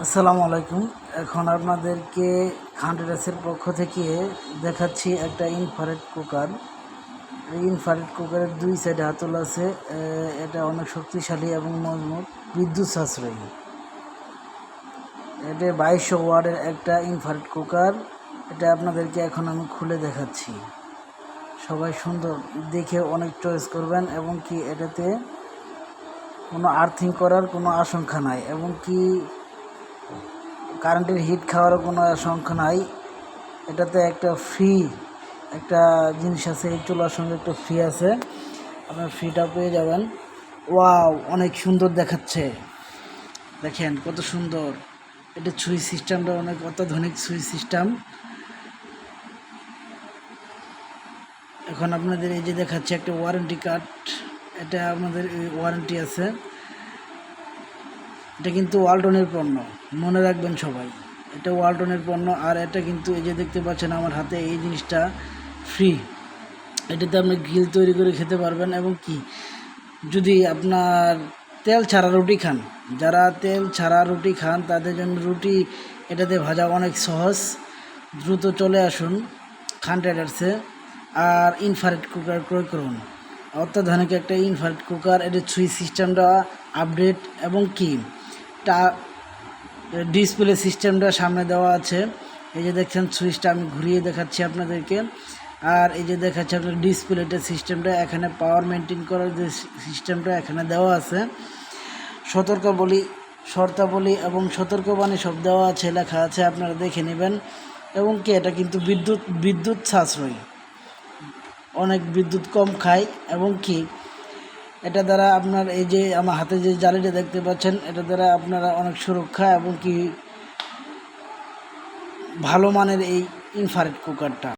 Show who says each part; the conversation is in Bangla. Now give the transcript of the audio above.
Speaker 1: আসসালামু আলাইকুম। এখন আপনাদেরকে খান্ডেরাসের পক্ষ থেকে দেখাচ্ছি একটা ইনফ্রারেড কুকার। এই ইনফ্রারেড কুকারের দুই সাইডে হাতল আছে। এটা অনেক শক্তিশালী এবং মজবুত, বিদ্যুৎ সাশ্রয়ী। এটা 2200 ওয়াটের একটা ইনফ্রারেড কুকার। এটা আপনাদেরকে এখন আমি খুলে দেখাচ্ছি। সবাই সুন্দর দেখে অনেক চয়েস করবেন, এবং কি এটাতে কোনো আর্থিং করার কোনো আশঙ্কা নাই, এবং কি কারেন্টের হিট খাওয়ারও কোনো আশঙ্কা নাই। এটাতে একটা ফ্রি একটা জিনিস আছে, এই চুলার সঙ্গে একটা ফ্রি আছে, আপনার ফ্রিটা পেয়ে যাবেন। ওয়াও, অনেক সুন্দর দেখাচ্ছে, দেখেন কত সুন্দর। এটা সুইচ সিস্টেমটা অনেক অত্যাধুনিক সুইচ সিস্টেম। এখন আপনাদের এই যে দেখাচ্ছে একটা ওয়ারেন্টি কার্ড, এটা আপনাদের ওয়ারেন্টি আছে। এটা কিন্তু ওয়ালটনের পণ্য, মনে রাখবেন সবাই, এটা ওয়ালটনের পণ্য। আর এটা কিন্তু এই যে দেখতে পাচ্ছেন আমার হাতে, এই জিনিসটা ফ্রি। এটাতে আপনি গ্রিল তৈরি করে খেতে পারবেন, এবং কি যদি আপনার তেল ছাড়া রুটি খান, যারা তেল ছাড়া রুটি খান তাদের জন্য রুটি এটাতে ভাজা অনেক সহজ। দ্রুত চলে আসুন খান ট্রেডার্সে, আর ইনফ্রারেড কুকার ক্রয় করুন। অত্যাধুনিক একটা ইনফ্রারেড কুকার, এটার সুইচ সিস্টেমটা আপডেট, এবং কি ডিসপ্লে সিস্টেমটা সামনে দেওয়া আছে। এই যে দেখছেন সুইচটা আমি ঘুরিয়ে দেখাচ্ছি আপনাদেরকে। আর এই যে দেখাচ্ছে আপনার ডিসপ্লেটা সিস্টেমটা, এখানে পাওয়ার মেনটেন করার যে সিস্টেমটা এখানে দেওয়া আছে। সতর্কাবলী, শর্তাবলী এবং সতর্কবাণী সব দেওয়া আছে, লেখা আছে, আপনারা দেখে নেবেন। এবং কি এটা কিন্তু বিদ্যুৎ সাশ্রয়ী, অনেক বিদ্যুৎ কম খায়। এবং কি এটা দ্বারা আপনার এই যে আমার হাতে যে জালিটা দেখতে পাচ্ছেন, এটা দ্বারা আপনারা অনেক সুরক্ষা, এবং কি ভালো মানের এই ইনফ্রারেড কুকারটা।